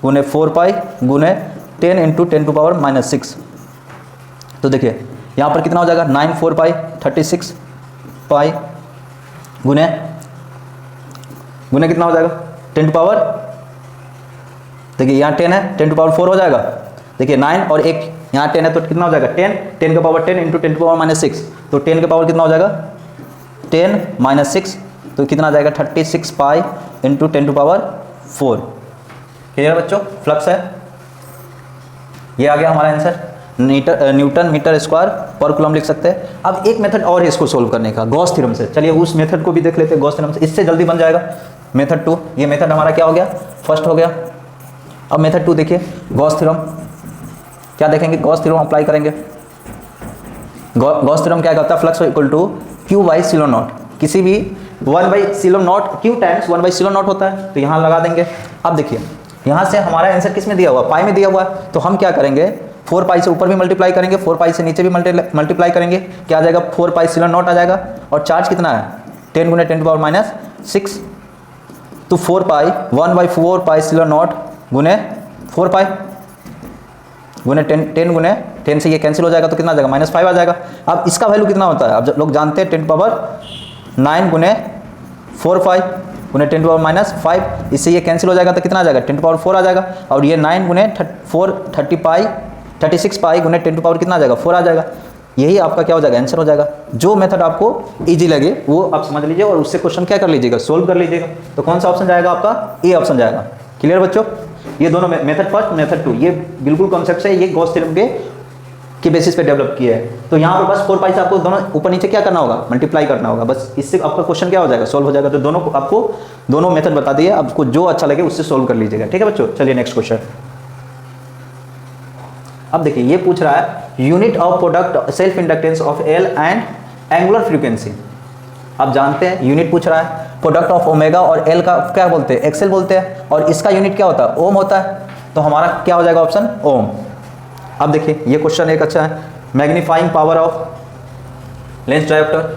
गुने 4π गुने 10 इंटू 10⁻⁻6। तो देखिए यहाँ पर कितना हो जाएगा, 9 4π 36 पाई गुने कितना हो जाएगा, 10⁻, देखिए यहाँ 10 है, 10⁻4 हो जाएगा। देखिए 9 और 1 यहाँ 10 है तो कितना हो जाएगा, 10 का पावर 10 इंटू 10⁻⁻6। तो 10 का पावर कितना हो जाएगा, 10 माइनस 6, तो कितना आ जाएगा 36 pi into 10 to power 4। Clear बच्चों, फ्लक्स है, ये आ गया हमारा आंसर। न्यूटन मीटर स्क्वायर पर कूलम लिख सकते हैं। अब एक मेथड और है इसको सोल्व करने का, गॉस थ्योरम से। चलिए उस मेथड को भी देख लेते हैं गॉस थ्योरम से, इससे जल्दी बन जाएगा। मेथड 2, ये मेथड हमारा क्या हो गया, फर्स्ट हो गया। अब मेथड 2 देखिए, गॉस थ्योरम क्या देखेंगे, गॉस थ्योरम अप्लाई करेंगे। गॉस थ्योरम क्या करता है, flux equal to Q by epsilon naught, किसी भी 1 by epsilon naught, Q times 1 by epsilon naught होता है, तो यहाँ लगा देंगे। अब देखिए यहाँ से हमारा आंसर किस में दिया हुआ, पाई में दिया हुआ है, तो हम क्या करेंगे 4 पाई से ऊपर भी मल्टीप्लाई करेंगे, 4 पाई से नीचे भी मल्टीप्लाई करेंगे, क्या आ जाएगा 4 पाई सिलो नॉट आ जाएगा। और चार्ज कितना है 10 गुने 10 टू पावर माइनस 6, तो 4 पाई 1 बाई 4 पाई सिलो नॉट गुने 4 पाई गुने 10 गुने 10 से ये कैंसिल हो जाएगा, तो कितना आ जाएगा -5 आ जाएगा। अब इसका वैल्यू कितना होता है, अब लोग जानते हैं 10 पावर 9 गुने 4 पाई गुने 10 पावर -5, इससे ये कैंसिल हो जाएगा, तो कितना आ जाएगा 10 पावर 4 आ जाएगा। और ये 9 गुने 4 36 पाई गुने 10 पावर कितना आ जाएगा 4 आ जाएगा। यही आपका क्या हो जाएगा, आंसर हो जाएगा। जो मेथड आपको इजी लगे वो आप समझ लीजिए और उससे क्वेश्चन क्या कर लीजिएगा, सोल्व कर लीजिएगा। तो कौन सा ऑप्शन जाएगा आपका, ए ऑप्शन जाएगा। क्लियर बच्चों, ये दोनों मेथड फर्स्ट मेथड 2 ये बिल्कुल कॉन्सेप्ट है, ये गॉस थ्योरम के बेसिस पे डेवलप किया है। तो यहाँ पर बस 4 पाई से आपको दोनों ऊपर नीचे क्या करना होगा, मल्टीप्लाई करना होगा, बस इससे आपका क्वेश्चन क्या हो जाएगा, सोल्व हो जाएगा। तो दोनों आपको दोनों मेथड बता दिए, आपको जो अच्छा लगे उससे सोल्व कर लीजिएगा। ठीक है बच्चों, चलिए नेक्स्ट क्वेश्चन। अब देखिए ये पूछ रहा है unit of product self inductance of L and angular frequency. आप जानते हैं यूनिट पूछ रहा है, प्रोडक्ट ऑफ ओमेगा और एल का क्या बोलते हैं, एक्सेल बोलते हैं, और इसका यूनिट क्या होता है, ओम होता है। तो हमारा क्या हो जाएगा ऑप्शन ओम। अब देखिए ये क्वेश्चन एक अच्छा है, magnifying power of lens dioptre,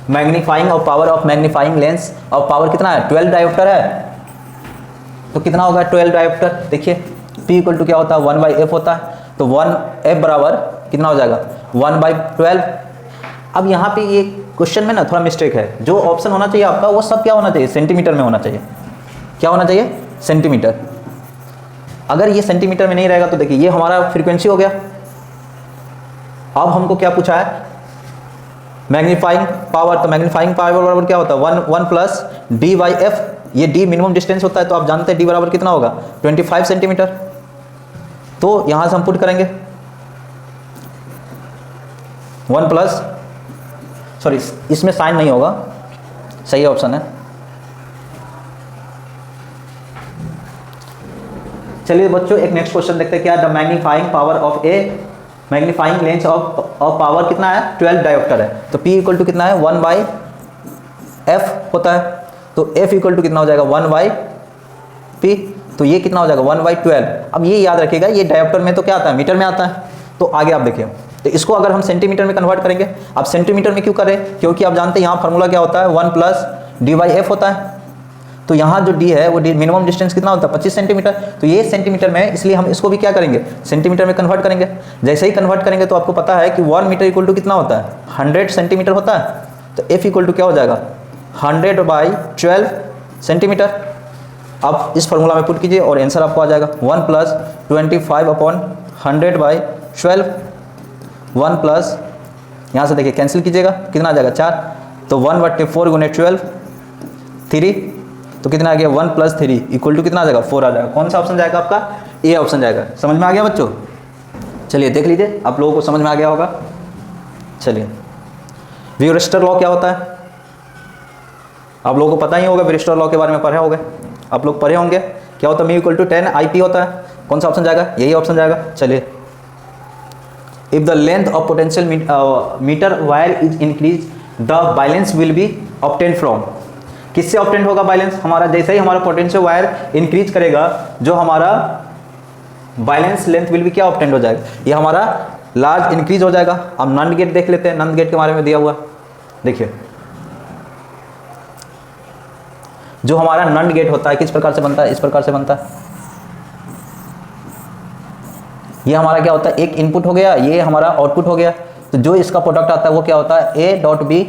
magnifying और पावर ऑफ मैग्नीफाइंग लेंस, और पावर कितना है 12 डायोप्टर है, तो कितना होगा 12 डायोप्टर। देखिए P इक्वल टू क्या होता है 1/f होता है, तो 1f बराबर कितना हो जाएगा 1/12। अब यहाँ पे ये क्वेश्चन में ना थोड़ा मिस्टेक है, जो ऑप्शन होना चाहिए आपका वो सब क्या होना चाहिए, सेंटीमीटर में होना चाहिए। क्या होना चाहिए, सेंटीमीटर। अगर ये सेंटीमीटर में नहीं रहेगा तो देखिए ये हमारा फ्रीक्वेंसी हो गया। अब हमको क्या पूछा है, मैग्नीफाइंग पावर, तो मैग्नीफाइंग पावर बराबर क्या होता है 1 प्लस d/f, ये d मिनिमम डिस्टेंस होता है, तो आप जानते हैं d बराबर कितना होगा 25 सेंटीमीटर। तो यहां से हम पुट करेंगे 1 प्लस, सॉरी इसमें साइन नहीं होगा, सही ऑप्शन है। चलिए बच्चों एक नेक्स्ट क्वेश्चन देखते हैं, क्या the magnifying power of A magnifying lens of power कितना है 12 डायोप्टर है, तो P इक्वल टू कितना है 1/f होता है, तो F इक्वल टू कितना हो जाएगा 1/P, तो ये कितना हो जाएगा 1/12। अब ये याद रखिएगा ये डायोप्टर में तो क्या आता है मीटर में आता है। तो आगे आप देखिए, तो इसको अगर हम सेंटीमीटर में कन्वर्ट करेंगे, अब सेंटीमीटर में क्यों करें, क्योंकि आप जानते हैं यहाँ फार्मूला क्या होता है 1 प्लस d/f होता है। तो यहाँ जो d है वो मिनिमम डिस्टेंस कितना होता है 25 सेंटीमीटर, तो ये सेंटीमीटर में, इसलिए हम इसको भी क्या करेंगे सेंटीमीटर में कन्वर्ट करेंगे। जैसे ही कन्वर्ट करेंगे तो आपको पता है कि 1 मीटर इक्वल टू कितना होता है 100 सेंटीमीटर होता है, तो F इक्वल टू क्या हो जाएगा 100/12 सेंटीमीटर। आप इस फार्मूला में पुट कीजिए और आंसर आपको आ जाएगा 1 प्लस 25/100/12, 1 प्लस यहाँ से देखिए कैंसिल कीजिएगा कितना आ जाएगा 4, तो 1/4 गुने 12 3, तो कितना आ गया 1 प्लस 3 इक्वल टू कितना आ जाएगा 4 आ जाएगा। कौन सा ऑप्शन जाएगा आपका, ए ऑप्शन जाएगा। समझ में आ गया बच्चों, चलिए देख लीजिए आप लोगों को समझ में आ गया होगा। चलिए वीयरस्टर लॉ क्या होता है, आप लोगों को पता ही होगा, वीयरस्टर लॉ के बारे में पढ़े होंगे, आप लोग पढ़े होंगे। क्या होता है म्यू इक्वल टू 10 IP होता है, कौन सा ऑप्शन जाएगा, यही ऑप्शन जाएगा। चलिए if the length of potential metre wire is increase the balance will be obtain from, किससे ऑब्टेन होगा बैलेंस, हमारा जैसे ही हमारा पोटेंशियल वायर इंक्रीज करेगा जो हमारा बैलेंस लेंथ विल भी क्या ऑब्टेन हो जाएगा, ये हमारा लार्ज इंक्रीज हो जाएगा। अब नंद गेट देख लेते हैं, नंद गेट के बारे में दिया हुआ देखिए, जो हमारा नंद गेट होता है किस प्रकार से बनता है, इस प्रकार से बनता है। ये हमारा क्या होता है एक इनपुट हो गया, ये हमारा आउटपुट हो गया, तो जो इसका प्रोडक्ट आता है वो क्या होता है A.B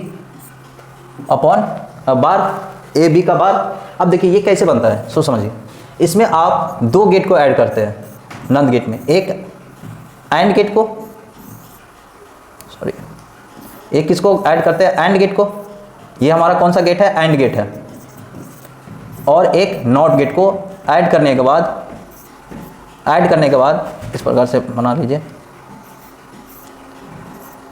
अपॉन बार, AB का बार। अब देखिए ये कैसे बनता है सो समझिए, इसमें आप 2 गेट को ऐड करते हैं नंद गेट में, एक एंड गेट को, सॉरी एक किसको ऐड करते हैं, एंड गेट को, ये हमारा कौन सा गेट है, एंड गेट है, और एक नॉट गेट को ऐड करने के बाद इस प्रकार से बना लीजिए,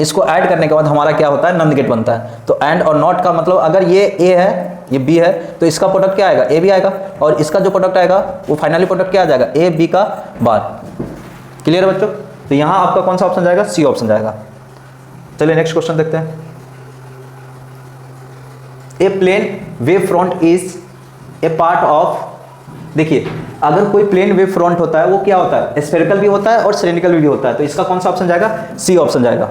इसको ऐड करने के बाद हमारा क्या होता है, नंद गेट बनता है। तो एंड और नॉट का मतलब अगर ये ए है ये बी है तो इसका प्रोडक्ट क्या आएगा, ए बी आएगा, और इसका जो प्रोडक्ट आएगा वो फाइनली प्रोडक्ट क्या आ जाएगा, ए बी का बार। क्लियर है बच्चों? तो यहां आपका कौन सा ऑप्शन जाएगा, सी ऑप्शन जाएगा। चलिए नेक्स्ट क्वेश्चन देखते हैं। A plane wave front is a part of, देखिए अगर कोई प्लेन वेव फ्रंट होता है वो क्या होता है, स्फेरिकल भी होता है और सिलेंड्रिकल भी होता है। तो इसका कौन सा ऑप्शन जाएगा, सी ऑप्शन जाएगा,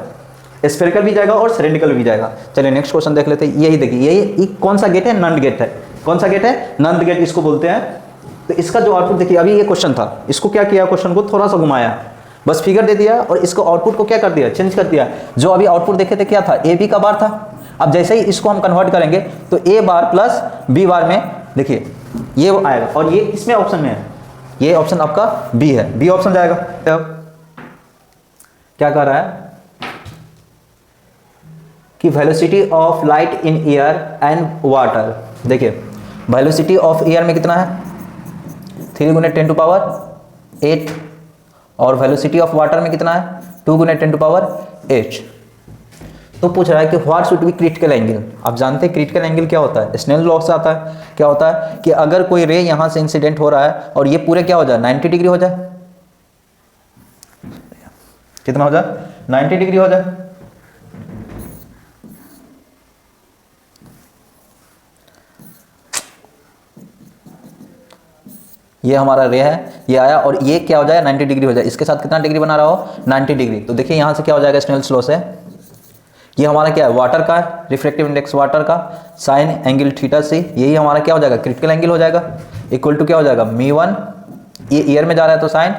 स्फेरिकल भी जाएगा और सिलेंड्रिकल भी जाएगा। चलिए नेक्स्ट क्वेश्चन देख लेते हैं। यही देखिए, यही कौन सा गेट है, नंद गेट है। कौन सा गेट है, नंद गेट इसको बोलते हैं। तो इसका जो आउटपुट देखिए, अभी ये क्वेश्चन था, इसको क्या किया, क्वेश्चन को थोड़ा सा घुमाया, बस फिगर दे दिया और इसको आउटपुट को क्या कर दिया, चेंज कर दिया। जो अभी आउटपुट देखे थे क्या था, ए बी का बार था। अब जैसे ही इसको हम कन्वर्ट करेंगे तो ए बार प्लस बी बार में देखिए ये आएगा, और ये इसमें ऑप्शन में है, ये ऑप्शन आपका बी है, बी ऑप्शन जाएगा। तब क्या कर रहा है कि velocity of light in air and water, देखिए वेलोसिटी ऑफ एयर में कितना है, 3 × 10⁸, और वेलोसिटी ऑफ वाटर में कितना है, 2 × 10⁸। तो पूछ रहा है कि what should be critical angle. आप जानते हैं क्रिटिकल एंगल क्या होता है, स्नेल लॉ से आता है। क्या होता है कि अगर कोई रे यहां से इंसिडेंट हो रहा है और ये पूरे क्या हो जाए, 90 डिग्री हो जाए, कितना हो जाए, 90 डिग्री हो जाए। ये हमारा रे है, ये आया और ये क्या हो जाए, 90 डिग्री हो जाए। इसके साथ कितना डिग्री बना रहा हो, 90 डिग्री। तो देखिए यहां से क्या हो जाएगा, स्नेल्स लॉ से ये हमारा क्या है, वाटर का रिफ्रैक्टिव इंडेक्स वाटर का साइन एंगल थीटा से, यही हमारा क्या हो जाएगा, क्रिटिकल एंगल हो जाएगा। इक्वल टू क्या हो जाएगा, μ1, ये ईयर में जा रहा है तो साइन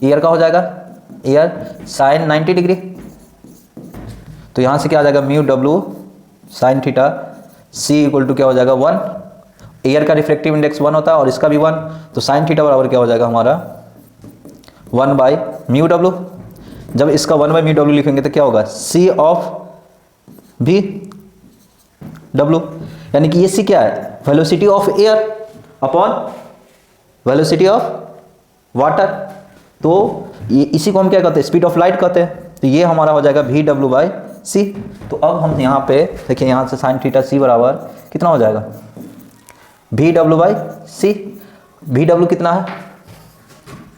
ईयर का हो जाएगा, ईयर साइन 90 डिग्री। तो यहां से क्या आ जाएगा, μw sine theta C equal to क्या हो जाएगा, 1। ईयर का रिफ्रैक्टिव इंडेक्स 1 होता है और इसका भी 1, तो साइन थीटा बराबर क्या हो जाएगा हमारा 1/μw। जब इसका 1/μw लिखेंगे तो क्या होगा, सी ऑफ भी W, यानी कि ये सी क्या है, velocity of air upon velocity of water. तो ये इसी को हम क्या कहते हैं, स्पीड ऑफ लाइट कहते हैं। तो ये हमारा हो जाएगा VW/c। तो अब हम यहाँ पे देखिए, यहाँ से साइन थीटा सी बराबर कितना हो जाएगा, VW/c। VW कितना है,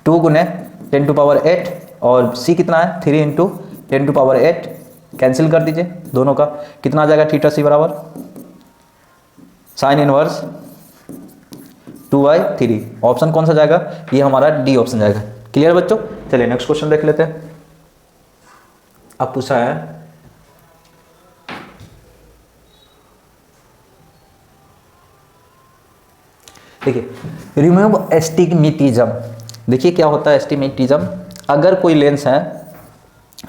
2 × 10⁸, और c कितना है, 3 × 10⁸। कैंसिल कर दीजिए दोनों का, कितना आ जाएगा, थीटा सी बराबर साइन इनवर्स 2/3। ऑप्शन कौन सा जाएगा, ये हमारा डी ऑप्शन जाएगा। क्लियर बच्चों? चलिए नेक्स्ट क्वेश्चन देख लेते हैं। अब पूछा है देखिए, रिमूव एस्टिग्मेटिज्म। देखिए क्या होता है एस्टिग्मेटिज्म, अगर कोई लेंस है,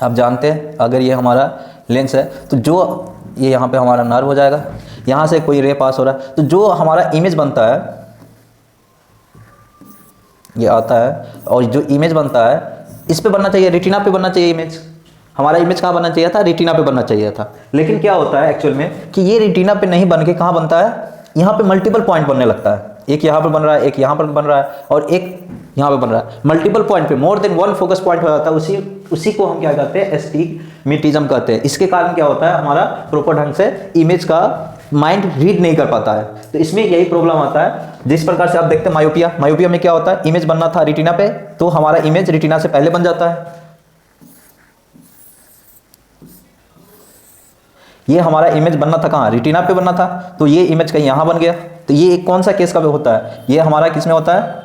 आप जानते हैं अगर ये हमारा लेंस है तो जो ये यहाँ पे हमारा नर्व हो जाएगा, यहाँ से कोई रे पास हो रहा है, तो जो हमारा इमेज बनता है ये आता है, और जो इमेज बनता है इस पे बनना चाहिए, रेटिना पे बनना चाहिए इमेज। हमारा इमेज कहाँ बनना चाहिए था, रेटिना पे बनना चाहिए था। लेकिन क्या होता है एक्चुअल में कि ये रेटिना पे नहीं बन के कहाँ बनता है, यहाँ पे मल्टीपल पॉइंट बनने लगता है। एक यहाँ पर बन रहा है, एक यहाँ पर बन रहा है, और एक यहाँ पे बन रहा है। मल्टीपल पॉइंट पे मोर देन 1 फोकस पॉइंट हो जाता है, उसी को हम क्या कहते हैं, एस्टिग्मेटिज्म कहते हैं। इसके कारण क्या होता है, हमारा प्रॉपर ढंग से इमेज का माइंड रीड नहीं कर पाता है। तो इसमें यही प्रॉब्लम आता है। जिस प्रकार से आप देखते हैं मायोपिया में क्या होता है, इमेज बनना था रेटिना पे, तो हमारा इमेज रेटिना से पहले बन जाता है। ये हमारा इमेज बनना था कहाँ, रेटिना पे बनना था, तो ये इमेज कहीं यहाँ बन गया। तो ये कौन सा केस का होता है, ये हमारा किस में होता है,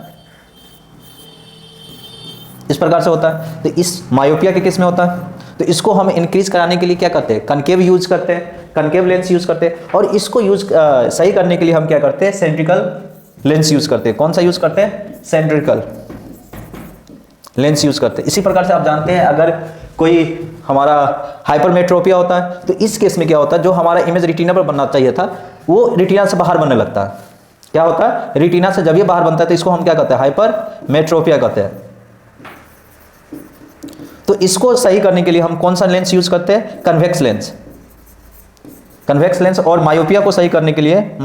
इस प्रकार से होता है। तो इस मायोपिया के केस में होता है। तो इसको हम इंक्रीज कराने के लिए क्या करते हैं, कनकेव यूज करते हैं, कनकेव लेंस यूज करते हैं। और इसको सही करने के लिए हम क्या करते हैं, सेंट्रिकल लेंस यूज करते हैं। कौन सा यूज करते हैं, सेंट्रिकल लेंस यूज करते हैं। इसी प्रकार से आप जानते हैं अगर कोई हमारा हाइपरमेट्रोपिया होता है तो इस केस में क्या होता है, जो हमारा इमेज रेटिना पर बनना चाहिए था वो रेटिना से बाहर बनने लगता है। क्या होता है, रेटिना से जब ये बाहर बनता है तो इसको हम क्या कहते हैं, हाइपरमेट्रोपिया कहते हैं। तो इसको सही करने के लिए हम कौन सा लेंस यूज करते हैं, कन्वेक्स लेंस। कन्वेक्स लेंस और मायोपिया को सही करने के लिए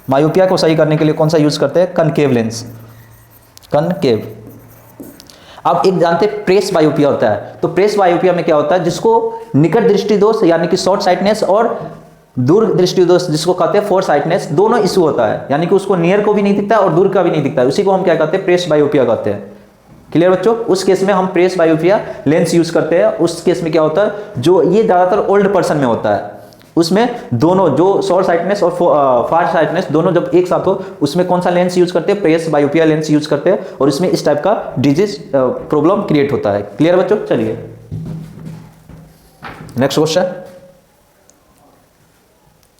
मायोपिया को सही करने के लिए कौन सा यूज करते हैं? Concave lens, concave. आप एक जानते हैं प्रेस बायोपिया होता है, तो प्रेस बायोपिया में क्या होता है, जिसको निकट दृष्टि दोष यानी कि शॉर्ट साइटनेस और दूर दृष्टि दोष जिसको कहते हैं फोर साइटनेस, दोनों इशू होता है, यानी कि उसको नियर को भी नहीं दिखता और दूर का भी नहीं दिखता, उसी को हम क्या कहते हैं? प्रेस बायोपिया कहते हैं। क्लियर बच्चों? उस केस में हम प्रेस बायोपिया लेंस यूज करते हैं। उस केस में क्या होता है, जो ये ज्यादातर ओल्ड पर्सन में होता है, उसमें दोनों जो शॉर्ट साइटनेस और फार साइटनेस दोनों जब एक साथ हो, उसमें कौन सा लेंस यूज करते हैं? प्रेस बायोपिया लेंस यूज करते हैं, और इसमें इस टाइप का डिजीज प्रॉब्लम क्रिएट होता है। क्लियर बच्चों? चलिए नेक्स्ट क्वेश्चन।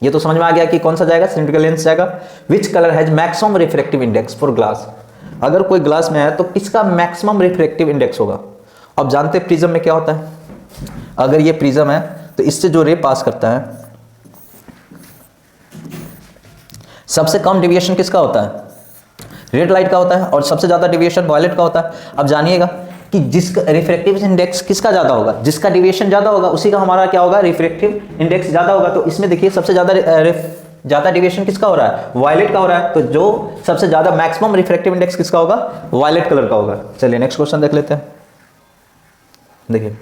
ये तो समझ में आ गया कि कौन सा जाएगा? सिलिंड्रिकल लेंस जाएगा। Which colour has maximum refractive index for glass? अगर कोई ग्लास में है तो किसका मैक्सिमम रिफ्रैक्टिव इंडेक्स होगा? अब जानते हैं प्रिज्म में क्या होता है, अगर ये प्रिज्म है तो इससे जो रे पास करता है, सबसे कम डिविएशन किसका होता है? रेड लाइट का होता है, और सबसे ज्यादा डिविएशन वायलेट का होता है। अब जानिएगा कि जिसका रिफ्रैक्टिव इंडेक्स किसका ज्यादा होगा, जिसका डिविएशन ज्यादा होगा उसी का हमारा क्या होगा? रिफ्रैक्टिव इंडेक्स ज्यादा होगा। तो इसमें देखिए सबसे ज्यादा डिविएशन किसका हो रहा है? वायलेट का हो रहा है, तो जो सबसे ज्यादा मैक्सिमम रिफ्रैक्टिव इंडेक्स किसका होगा? वायलेट कलर का होगा। चलिए नेक्स्ट क्वेश्चन देख लेते हैं। देखिए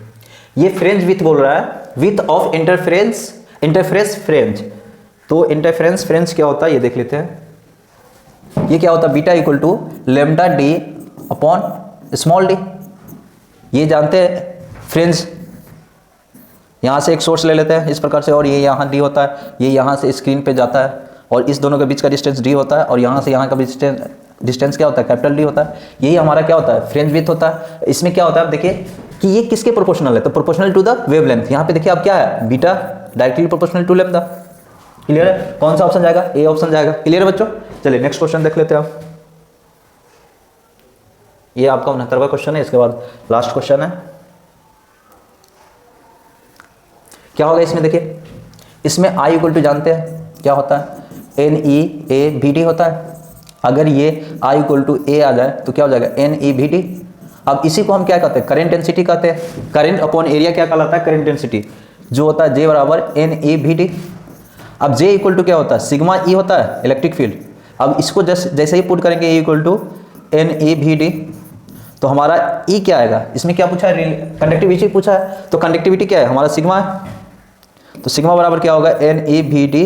ये फ्रेंच विथ बोल रहा है, विथ ऑफ इंटरफेरेंस फ्रेंच। तो इंटरफेरेंस फ्रेंच क्या होता है ये देख लेते हैं। ये क्या होता है? Beta equal to lambda d upon small d. ये जानते हैं फ्रेंच, यहां से एक सोर्स ले लेते हैं इस प्रकार से, और ये यहां डी होता है, ये यहां से स्क्रीन पे जाता है, और इस दोनों के बीच का डिस्टेंस डी होता है, और यहां से यहां का डिस्टेंस क्या होता है? कैपिटल डी होता है। यही हमारा क्या होता है? फ्रेंच विथ होता है। इसमें क्या होता है, आप देखिए कि ये किसके प्रोपोर्शनल है? तो प्रोपोर्शनल टू द वेवलेंथ। यहां पे देखिए आप क्या है? Beta directly proportional to lambda. Clear है? कौन सा ऑप्शन जाएगा? ए ऑप्शन जाएगा। क्लियर है बच्चों? चलिए नेक्स्ट क्वेश्चन देख लेते हैं आप। ये आपका 69वां क्वेश्चन है, इसके बाद लास्ट क्वेश्चन है। क्या होगा इसमें? देखिए इसमें I इक्वल टू जानते हैं क्या होता है? NeAVD होता है। अगर ये I इक्वल टू A आ जाए तो क्या हो जाएगा? NeVD। अब इसी को हम क्या कहते हैं? करंट डेंसिटी कहते हैं। करंट अपॉन एरिया क्या कहलाता है? करंट डेंसिटी, जो होता है J बराबर NeVD। अब J इक्वल टू क्या होता है? सिग्मा E होता है, इलेक्ट्रिक फील्ड। अब इसको जैसे ही पुट करेंगे E इक्वल टू NeVD, तो हमारा E क्या आएगा? इसमें क्या पूछा है? कंडक्टिविटी पूछा है, तो कंडक्टिविटी क्या है? हमारा सिग्मा है, तो सिग्मा बराबर क्या होगा? NeVD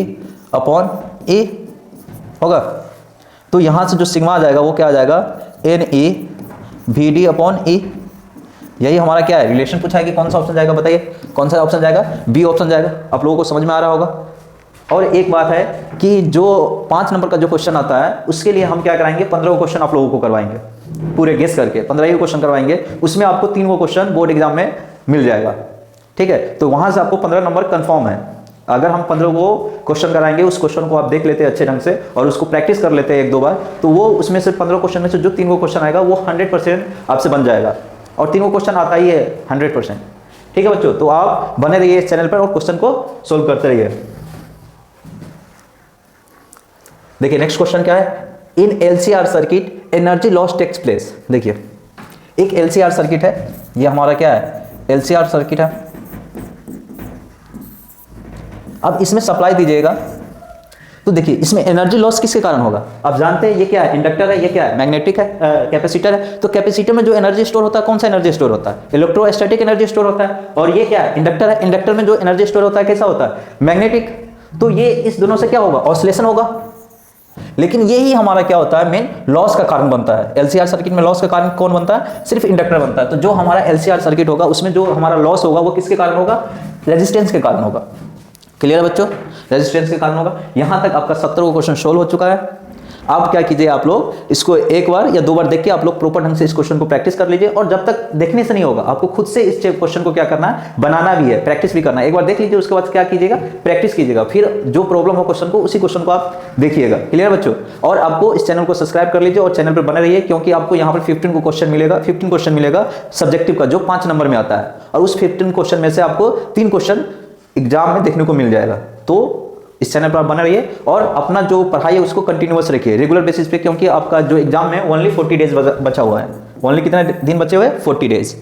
अपॉन E होगा। तो यहां से जो सिग्मा आ जाएगा वो क्या आ जाएगा? NeVD upon E। यही हमारा क्या है? रिलेशन पूछा है कि कौन सा ऑप्शन जाएगा? बताइए कौन सा ऑप्शन जाएगा? बी ऑप्शन जाएगा। आप लोगों को समझ में आ रहा होगा। और एक बात है कि जो 5 नंबर का जो क्वेश्चन आता है उसके लिए हम क्या कराएंगे? 15 क्वेश्चन आप लोगों को करवाएंगे, पूरे गेस करके 15 क्वेश्चन करवाएंगे। उसमें आपको 3 क्वेश्चन बोर्ड एग्जाम में मिल जाएगा, ठीक है? तो वहां से आपको 15 नंबर कंफर्म है। अगर हम 15 को क्वेश्चन कराएंगे, उस क्वेश्चन को आप देख लेते हैं अच्छे ढंग से और उसको प्रैक्टिस कर लेते हैं 1-2 बार, तो वो उसमें से 15 क्वेश्चन में से जो 3 क्वेश्चन आएगा वो 100% आपसे बन जाएगा। और 3 क्वेश्चन आता ही है 100%। ठीक है बच्चों? तो आप बने रहिए इस चैनल पर और क्वेश्चन को सोल्व करते रहिए। देखिए नेक्स्ट क्वेश्चन क्या है? In LCR circuit energy loss takes place. देखिए एक LCR सर्किट है, ये हमारा क्या है? LCR सर्किट है। अब इसमें सप्लाई दीजिएगा, तो देखिए इसमें एनर्जी लॉस किसके कारण होगा? आप जानते हैं ये क्या है? इंडक्टर है, ये क्या है? मैग्नेटिक है, कैपेसिटर है। तो कैपेसिटर में जो एनर्जी स्टोर होता है, कौन सा एनर्जी स्टोर होता है? इलेक्ट्रोस्टैटिक एनर्जी स्टोर होता है। और ये क्या है? इंडक्टर है। इंडक्टर में जो एनर्जी स्टोर होता है कैसा होता है? मैग्नेटिक। तो ये इस दोनों से क्या होगा? ऑसिलेशन होगा। लेकिन यही हमारा क्या होता है? मेन लॉस का कारण बनता है। LCR सर्किट में लॉस का कारण कौन बनता है? सिर्फ इंडक्टर बनता है। तो जो हमारा LCR सर्किट होगा उसमें जो हमारा लॉस होगा वो किसके कारण होगा? रेजिस्टेंस के कारण होगा। क्लियर है बच्चों? रेजिस्टेंस के कारण होगा। यहां तक आपका 17 क्वेश्चन सोल्व हो चुका है। अब क्या कीजिए, आप लोग इसको 1 बार या 2 बार देख के आप लोग प्रॉपर ढंग से इस क्वेश्चन को प्रैक्टिस कर लीजिए। और जब तक देखने से नहीं होगा, आपको खुद से इस क्वेश्चन को क्या करना है? बनाना भी है, प्रैक्टिस भी करना है। एक बार देख लीजिए, उसके बाद क्या कीजिएगा? प्रैक्टिस कीजिएगा। फिर जो प्रॉब्लम हो क्वेश्चन को, उसी क्वेश्चन को आप देखिएगा। क्लियर बच्चों? और आपको इस चैनल को सब्सक्राइब कर लीजिए और चैनल पर बने रहिए, क्योंकि आपको यहाँ पर 15 क्वेश्चन मिलेगा। 15 क्वेश्चन मिलेगा सब्जेक्टिव का, जो 5 नंबर में आता है। और उस 15 क्वेश्चन में से आपको 3 क्वेश्चन एग्जाम में देखने को मिल जाएगा। तो इस चैनल पर आप बने रहिए और अपना जो पढ़ाई है उसको कंटिन्यूअस रखिए रेगुलर बेसिस पे, क्योंकि आपका जो एग्जाम है ओनली 40 डेज बचा हुआ है। ओनली कितने दिन बचे हुए हैं? 40 डेज।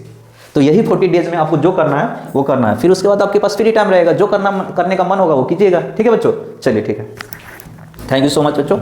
तो तो यही 40 डेज में आपको जो करना है वो करना है, फिर उसके बाद आपके पास फ्री टाइम रहेगा, जो करने का मन होगा वो कीजिएगा। ठीक है बच्चों, चलिए ठीक है, थैंक यू सो मच बच्चों।